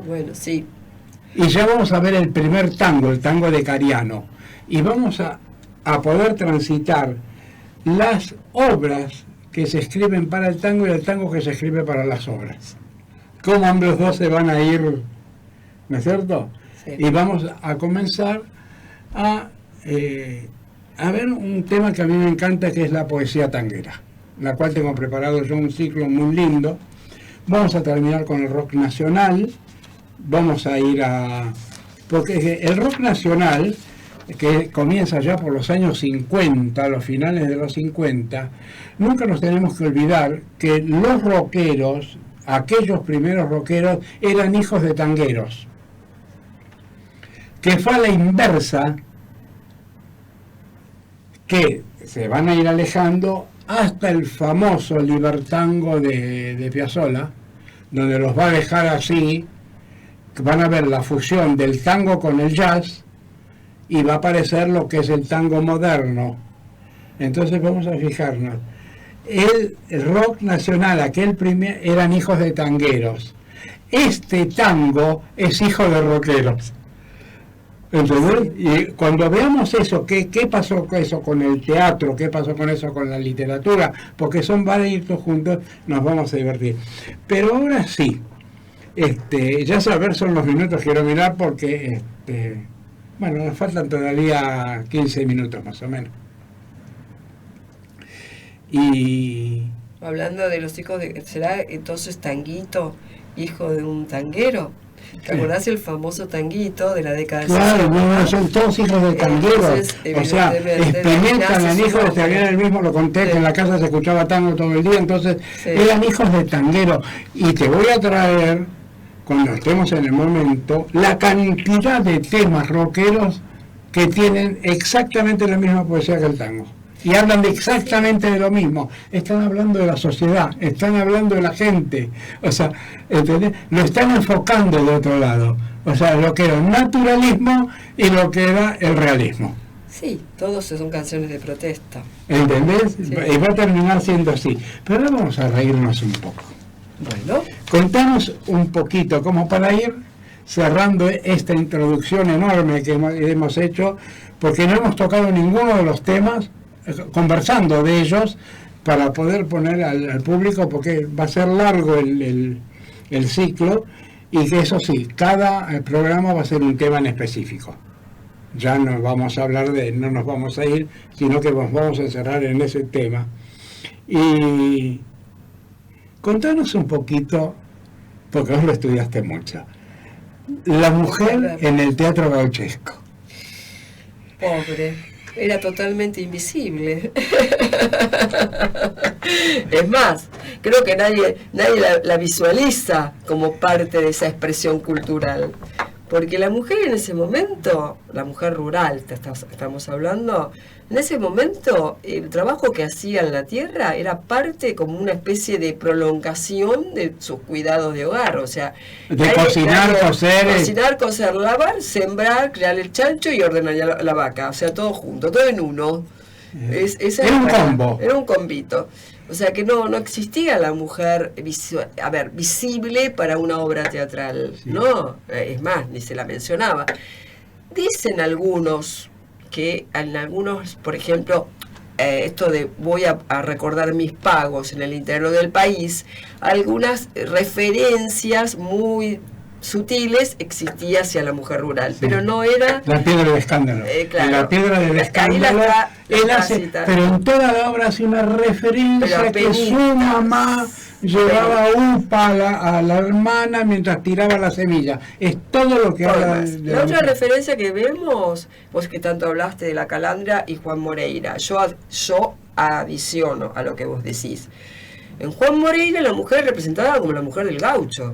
Bueno, sí. Y ya vamos a ver el primer tango, el tango de Cariano. Y vamos a poder transitar las obras que se escriben para el tango y el tango que se escribe para las obras. Cómo ambos dos se van a ir, ¿no es cierto? Sí. Y vamos a comenzar a ver un tema que a mí me encanta, que es la poesía tanguera, la cual tengo preparado yo un ciclo muy lindo. Vamos a terminar con el rock nacional. Vamos a ir porque el rock nacional, que comienza ya por los años 50, los finales de los 50, nunca nos tenemos que olvidar que los rockeros, aquellos primeros rockeros, eran hijos de tangueros, que fue a la inversa, que se van a ir alejando hasta el famoso libertango de Piazzolla, donde los va a dejar así. Van a ver la fusión del tango con el jazz y va a aparecer lo que es el tango moderno. Entonces vamos a fijarnos. El rock nacional, aquel primer, eran hijos de tangueros. Este tango es hijo de rockeros. ¿Entendés? Y cuando veamos eso, ¿qué pasó con eso con el teatro? ¿Qué pasó con eso con la literatura? Porque son varios juntos, nos vamos a divertir. Pero ahora sí. Ya saber son los minutos, quiero mirar porque bueno, nos faltan todavía 15 minutos más o menos. Y Hablando de los hijos de... ¿Será entonces Tanguito, hijo de un tanguero? ¿Te acordás el famoso Tanguito de la década de claro, 60? no, son todos hijos de tangueros. Entonces, O sea, evidentemente, Spinetta nace eran su hijos de nombre. tanguero, él mismo lo conté, Sí. que en la casa se escuchaba tango todo el día, entonces Sí. eran hijos de tanguero. Y te voy a traer, cuando estemos en el momento, la cantidad de temas rockeros que tienen exactamente la misma poesía que el tango. Y hablan de exactamente de lo mismo. Están hablando de la sociedad, están hablando de la gente. O sea, ¿entendés? Lo están enfocando de otro lado. O sea, lo que era el naturalismo y lo que era el realismo. Sí, todos son canciones de protesta. ¿Entendés? Sí. Y va a terminar siendo así. Pero ahora vamos a reírnos un poco. Bueno, Contanos un poquito, como para ir cerrando esta introducción enorme que hemos hecho, porque no hemos tocado ninguno de los temas, conversando de ellos, para poder poner al público, porque va a ser largo el ciclo, y que eso sí, cada programa va a ser un tema en específico. Ya no vamos a hablar no nos vamos a ir, sino que nos vamos a encerrar en ese tema. Y contanos un poquito, porque vos lo estudiaste mucho, la mujer en el teatro gauchesco. pobre, era totalmente invisible. Es más, creo que nadie la visualiza como parte de esa expresión cultural. Porque la mujer en ese momento, la mujer rural, estamos hablando, en ese momento el trabajo que hacía en la tierra era parte como una especie de prolongación de sus cuidados de hogar, o sea, De cocinar, coser, lavar, sembrar, criar el chancho y ordenar la vaca, o sea, todo junto, todo en uno. Era un combo. Era un combito. O sea que no existía la mujer visible para una obra teatral, Sí. no, es más, ni se la mencionaba. Dicen algunos que en algunos, por ejemplo, esto de voy a recordar mis pagos en el interior del país, algunas referencias muy sutiles existía hacia la mujer rural, Sí. pero no era... La piedra del escándalo. Claro. En la piedra del Ahí escándalo, la él hace, cita. pero en toda la obra hace una referencia Pero que su apenitas. mamá llevaba upa a la hermana mientras tiraba la semilla. Es todo lo que habla Formas. de La otra mujer. referencia que vemos, vos que tanto hablaste de la Calandria y Juan Moreira, yo adiciono a lo que vos decís. En Juan Moreira la mujer es representada como la mujer del gaucho.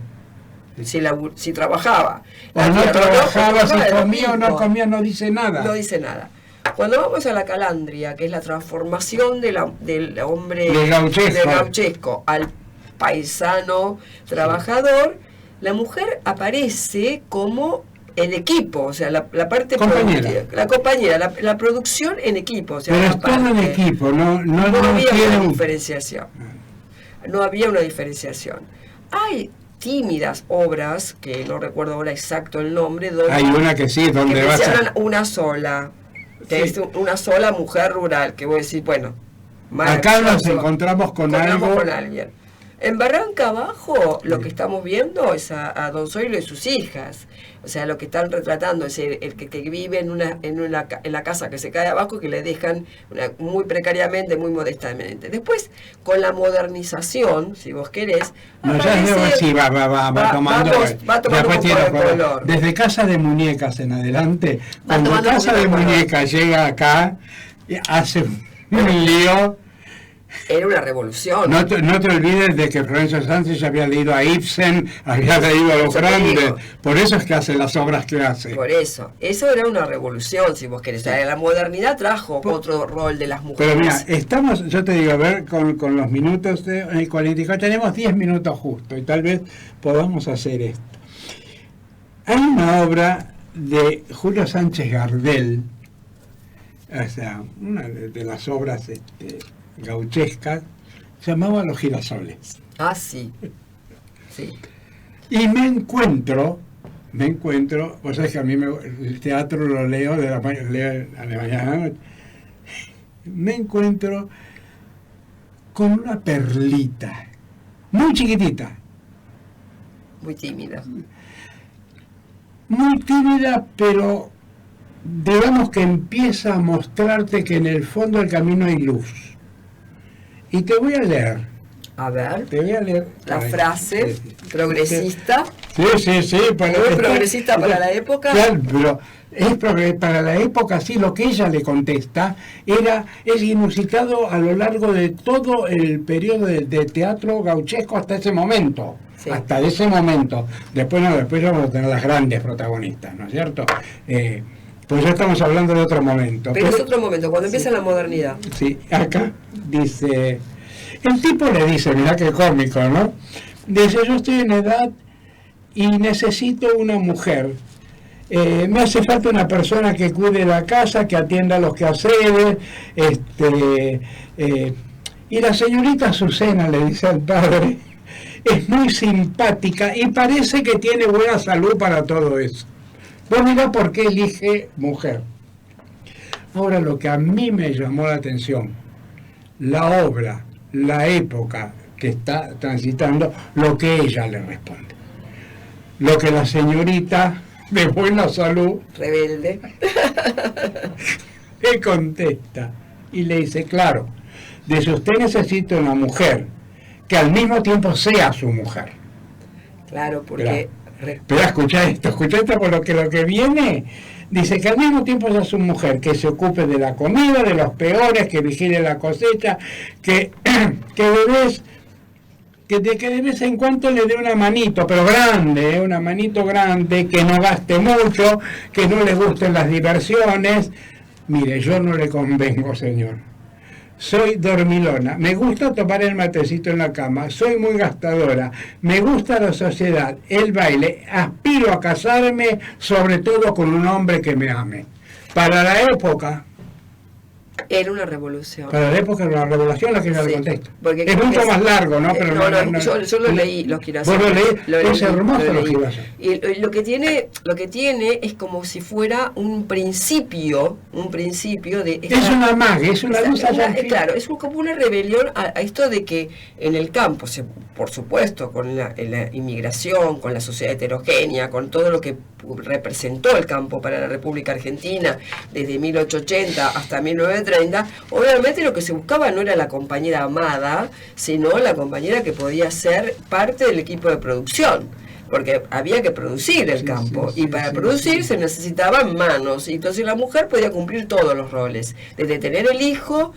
Si trabajaba. O La no tierra, trabajaba, si es lo comía o no mismo. comía, no dice nada. No dice nada. Cuando vamos a la Calandria, que es la transformación del hombre Del gauchesco al paisano trabajador, la mujer aparece como el equipo, o sea, la parte Compañera. productiva, la compañera, la producción en equipo. O sea, Pero una es todo en parte. equipo, no había tiene una un... diferenciación. No había una diferenciación. Hay tímidas obras, que no recuerdo ahora exacto el nombre, donde Hay una que sí, que donde vas mencionan a... una sola, que Sí. es una sola mujer rural, que voy a decir, bueno, Acá nos maravilloso. encontramos con Encontramos algo... con alguien. En Barranca Abajo, lo que estamos viendo es a Don Zoilo y sus hijas. O sea, lo que están retratando es el que vive en la casa que se cae abajo, que le dejan muy precariamente, muy modestamente. Después, con la modernización, si vos querés, No, ya aparece- sí, va tomando... va tomando después un poco tiene de color. color. Desde Casa de Muñecas en adelante, cuando tomando Casa un de poquito de color. Muñecas llega acá, hace un lío. Era una revolución. No te olvides de que Florencio Sánchez ya había leído a Ibsen, había leído a los Eso te grandes, digo. por eso es que hace las obras que hace. Por eso era una revolución, si vos querés. O sea, la modernidad trajo otro rol de las mujeres. Pero mira, estamos, yo te digo, a ver, con los minutos, el 44, tenemos 10 minutos justo, y tal vez podamos hacer esto. Hay una obra de Julio Sánchez Gardel, o sea, una de las obras gauchescas, se llamaba Los Girasoles. Ah, sí. Sí. Y me encuentro, vos sabés que a mí el teatro lo leo, leo a la mañana a la noche, me encuentro con una perlita, muy chiquitita, Muy tímida. muy tímida, pero digamos que empieza a mostrarte que en el fondo del camino hay luz. Y te voy a leer. A ver, Te voy a leer. la Ay, frase sí, sí. progresista. Sí. Muy progresista para la época. Claro, pero para la época, sí, lo que ella le contesta es inusitado a lo largo de todo el periodo de teatro gauchesco hasta ese momento. Sí. Hasta ese momento. Después ya vamos a tener las grandes protagonistas, ¿no es cierto? Pues ya estamos hablando de otro momento. Pero es otro momento, cuando empieza la modernidad. Sí, acá dice, el tipo le dice, mirá qué cómico, ¿no? Dice, yo estoy en edad y necesito una mujer. Me hace falta una persona que cuide la casa, que atienda los quehaceres, y la señorita Azucena, le dice al padre, es muy simpática y parece que tiene buena salud para todo eso. Vos mirá por qué elige mujer. Ahora, lo que a mí me llamó la atención, la obra, la época que está transitando, lo que ella le responde. Lo que la señorita de buena salud Rebelde. le contesta y le dice, claro, dice, usted necesita una mujer que al mismo tiempo sea su mujer. Claro, porque... Pero escucha esto por lo que viene. Dice que al mismo tiempo sea su mujer, que se ocupe de la comida, de los peores, que vigile la cosecha, que de vez en cuando le dé una manito, pero grande, una manito grande, que no gaste mucho, que no le gusten las diversiones. Mire, yo no le convengo, señor. Soy dormilona, me gusta tomar el matecito en la cama, soy muy gastadora, me gusta la sociedad, el baile, aspiro a casarme, sobre todo con un hombre que me ame. Para la época... Era una revolución. Para la época era una revolución la que yo le Sí, contesto. porque Es mucho más largo, ¿no? Pero yo lo leí, los Girasol. Vos lo leí, es hermoso los leí. Girasol. Y lo que tiene es como si fuera un principio de... Es una magia, es una luz allá al fin. Claro, es como una rebelión a esto de que en el campo, por supuesto, con la inmigración, con la sociedad heterogénea, con todo lo que representó el campo para la República Argentina desde 1880 hasta 1930, obviamente lo que se buscaba no era la compañera amada, sino la compañera que podía ser parte del equipo de producción, porque había que producir el campo, y para producir se necesitaban manos, y entonces la mujer podía cumplir todos los roles, desde tener el hijo,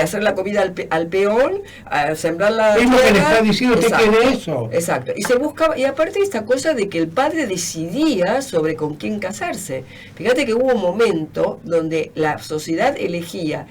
hacer la comida al peón, a sembrar la es tierra. lo que le está diciendo usted, que de eso. Exacto, y se buscaba, y aparte esta cosa de que el padre decidía sobre con quién casarse. Fíjate que hubo un momento donde la sociedad elegía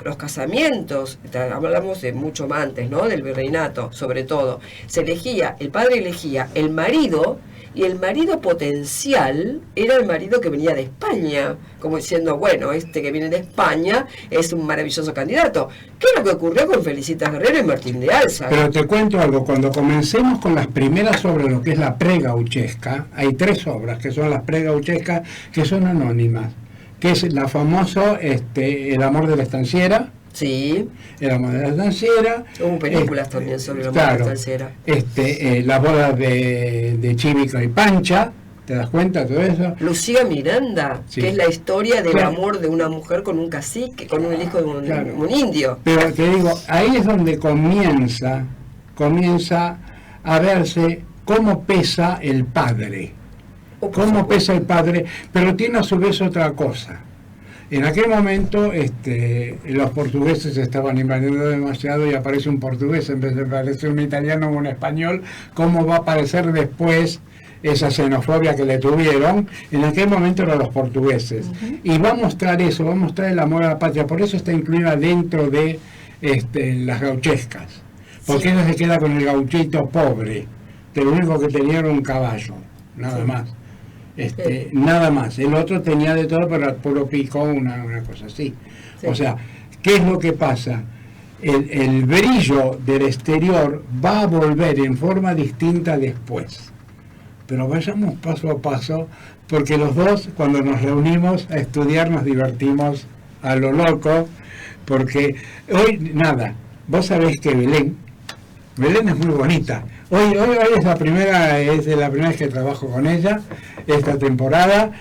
los casamientos, hablamos de mucho más antes, ¿no? Del virreinato, sobre todo. El padre elegía el marido, y el marido potencial era el marido que venía de España, como diciendo, bueno, este que viene de España es un maravilloso candidato. ¿Qué es lo que ocurrió con Felicitas Guerrero y Martín de Alza? Pero te cuento algo, cuando comencemos con las primeras obras, lo que es la pregauchesca, hay 3 obras que son las pregauchescas, que son anónimas, que es la famosa El amor de la estanciera. Sí. El amor de la estanciera. Hubo películas también sobre el amor de la estanciera. Las bodas de Chívica y Pancha, ¿te das cuenta de todo eso? Lucía Miranda, Sí. que es la historia del Claro. amor de una mujer con un cacique, con un hijo de un indio. Pero te digo, ahí es donde comienza a verse cómo pesa el padre. Cómo pesa el padre, pero tiene a su vez otra cosa. En aquel momento los portugueses estaban invadiendo demasiado y aparece un portugués en vez de aparecer un italiano o un español. ¿Cómo va a aparecer después esa xenofobia que le tuvieron? En aquel momento eran los portugueses. Y va a mostrar eso, va a mostrar el amor a la patria. Por eso está incluida dentro de las gauchescas. Porque ella se queda con el gauchito pobre, que lo único que tenía era un caballo, nada más. Nada más. El otro tenía de todo, pero puro pico, una cosa así. Sí. O sea, ¿qué es lo que pasa? El brillo del exterior va a volver en forma distinta después. Pero vayamos paso a paso, porque los dos, cuando nos reunimos a estudiar, nos divertimos a lo loco, porque hoy, nada, vos sabés que Belén es muy bonita. Hoy es la primera vez que trabajo con ella esta temporada.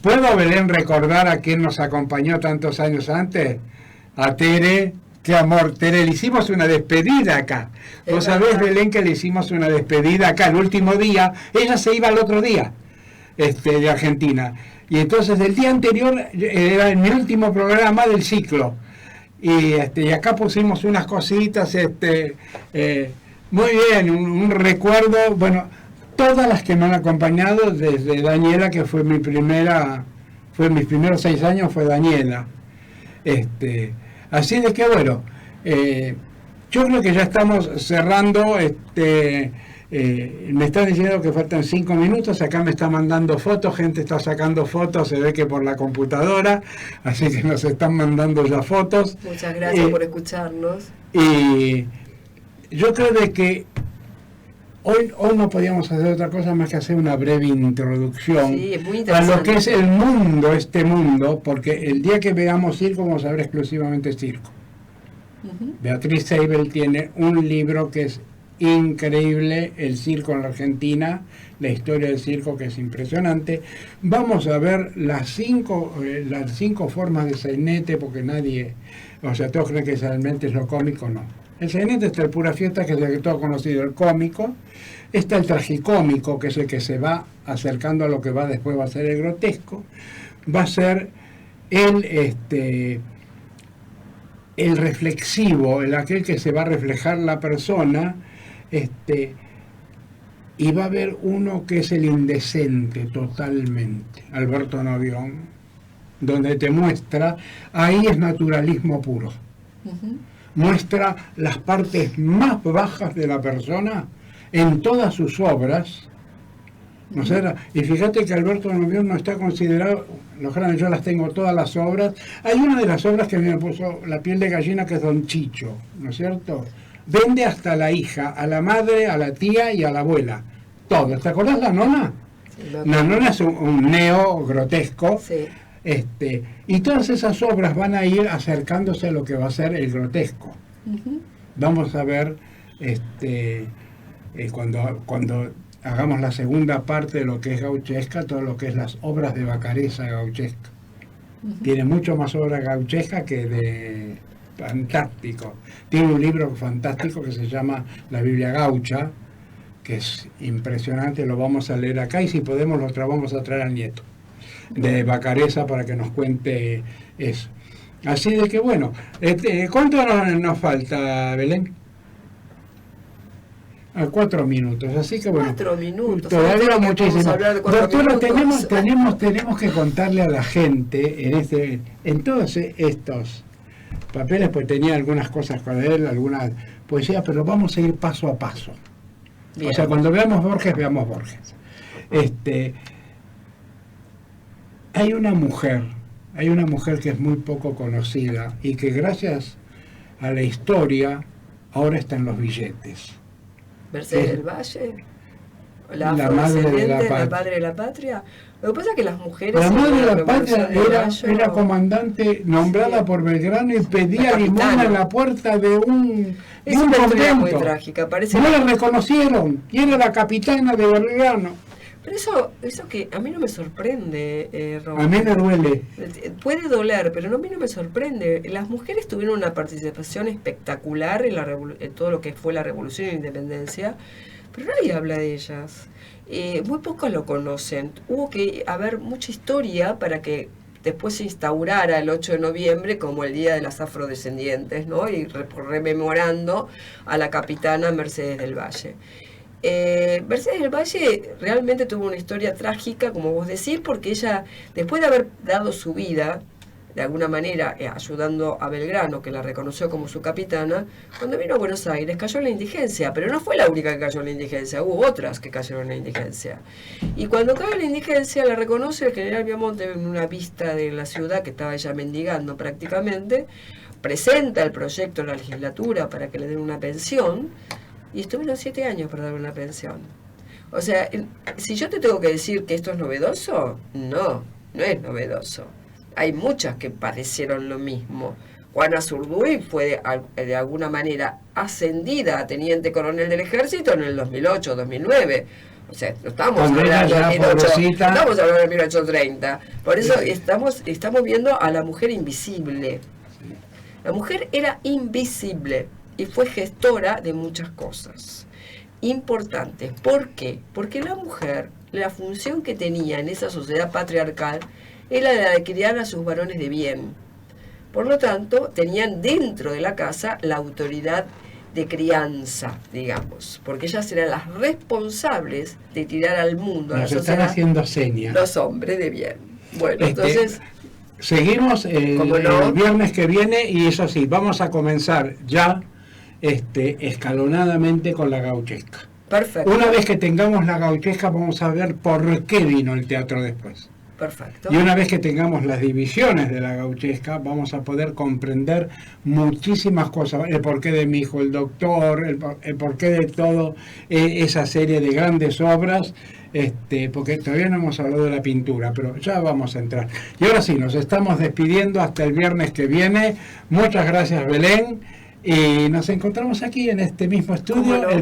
¿Puedo, Belén, recordar a quién nos acompañó tantos años antes? A Tere, Qué amor, Tere, le hicimos una despedida acá. Vos sabés, Belén, que le hicimos una despedida acá el último día. Ella se iba el otro día de Argentina. Y entonces el día anterior era mi último programa del ciclo. Y acá pusimos unas cositas, muy bien, un recuerdo, bueno, todas las que me han acompañado, desde Daniela, que fue mis primeros 6 años, fue Daniela. Así de que bueno, yo creo que ya estamos cerrando, me están diciendo que faltan 5 minutos, acá me está mandando fotos, gente está sacando fotos, se ve que por la computadora, así que nos están mandando ya fotos. Muchas gracias por escucharnos. Y yo creo de que hoy no podíamos hacer otra cosa más que hacer una breve introducción a lo que es el mundo, porque el día que veamos circo vamos a ver exclusivamente circo. Beatriz Seibel tiene un libro que es increíble, el circo en la Argentina, la historia del circo, que es impresionante. Vamos a ver las cinco formas de sainete, porque todos creen que sainete es lo cómico, no. El sainete está el pura fiesta, que es el que todo conocido, el cómico. Está el tragicómico, que es el que se va acercando a lo que después va a ser el grotesco. Va a ser el reflexivo, aquel que se va a reflejar la persona, y va a haber uno que es el indecente totalmente, Alberto Novión, donde te muestra, ahí es naturalismo puro. Muestra las partes más bajas de la persona en todas sus obras. ¿No sé? Y fíjate que Alberto Novión no está considerado, los grandes, yo las tengo todas las obras. Hay una de las obras que me puso la piel de gallina, que es Don Chicho, ¿no es cierto? Vende hasta la hija, a la madre, a la tía y a la abuela. Todo. ¿Te acordás la nona? Sí, la nona es un neo grotesco. Sí. Y todas esas obras van a ir acercándose a lo que va a ser el grotesco. Vamos a ver cuando hagamos la segunda parte de lo que es gauchesca, todo lo que es las obras de Vacarezza gauchesca. Tiene mucho más obra gauchesca que de fantástico. Tiene un libro fantástico que se llama La Biblia Gaucha, que es impresionante, lo vamos a leer acá, y si podemos vamos a traer al nieto de Vacarezza para que nos cuente eso. Así de que bueno, ¿cuánto nos falta, Belén? 4 minutos, así que bueno. 4 minutos. Todavía muchísimo. Doctora, tenemos que contarle a la gente en todos estos papeles, pues tenía algunas cosas con él, algunas poesías, pero vamos a ir paso a paso. Bien. O sea, cuando veamos Borges. Hay una mujer que es muy poco conocida y que gracias a la historia ahora está en los billetes. Mercedes del Valle, la madre de la patria. Lo que pasa es que las mujeres... La madre de la patria era comandante nombrada por Belgrano y pedía limosna en la puerta de un convento. Muy trágica, parece. No la reconocieron, y era la capitana de Belgrano. Pero eso que a mí no me sorprende, a mí me duele. Puede doler, pero a mí no me sorprende. Las mujeres tuvieron una participación espectacular en todo lo que fue la Revolución y la Independencia, pero nadie habla de ellas. Muy pocos lo conocen. Hubo que haber mucha historia para que después se instaurara el 8 de noviembre como el Día de las Afrodescendientes, ¿no? Y rememorando a la capitana Mercedes del Valle. Mercedes del Valle realmente tuvo una historia trágica, como vos decís, porque ella, después de haber dado su vida, de alguna manera ayudando a Belgrano, que la reconoció como su capitana, cuando vino a Buenos Aires cayó en la indigencia, pero no fue la única que cayó en la indigencia, hubo otras que cayeron en la indigencia. Y cuando cae en la indigencia la reconoce el general Viamonte en una vista de la ciudad que estaba ella mendigando prácticamente, presenta el proyecto en la legislatura para que le den una pensión, y estuvieron 7 años para dar una pensión. O sea, si yo te tengo que decir que esto es novedoso, no es novedoso. Hay muchas que padecieron lo mismo. Juana Zurduy fue de alguna manera ascendida a teniente coronel del ejército en el 2008, 2009. O sea, no estamos hablando de 1830. Por eso estamos viendo a la mujer invisible. La mujer era invisible y fue gestora de muchas cosas importantes. ¿Por qué? Porque la mujer, la función que tenía en esa sociedad patriarcal era la de criar a sus varones de bien. Por lo tanto, tenían dentro de la casa la autoridad de crianza, digamos, porque ellas eran las responsables de tirar al mundo, a la Nos están sociedad, haciendo señas. los hombres de bien. Bueno, entonces... Seguimos el viernes que viene y eso sí, vamos a comenzar ya escalonadamente con la gauchesca. Perfecto. Una vez que tengamos la gauchesca vamos a ver por qué vino el teatro después. Perfecto. Y una vez que tengamos las divisiones de la gauchesca, vamos a poder comprender muchísimas cosas. El porqué de mi hijo el doctor, el porqué de todo esa serie de grandes obras, porque todavía no hemos hablado de la pintura, pero ya vamos a entrar. Y ahora sí, nos estamos despidiendo hasta el viernes que viene. Muchas gracias, Belén. Y nos encontramos aquí en este mismo estudio.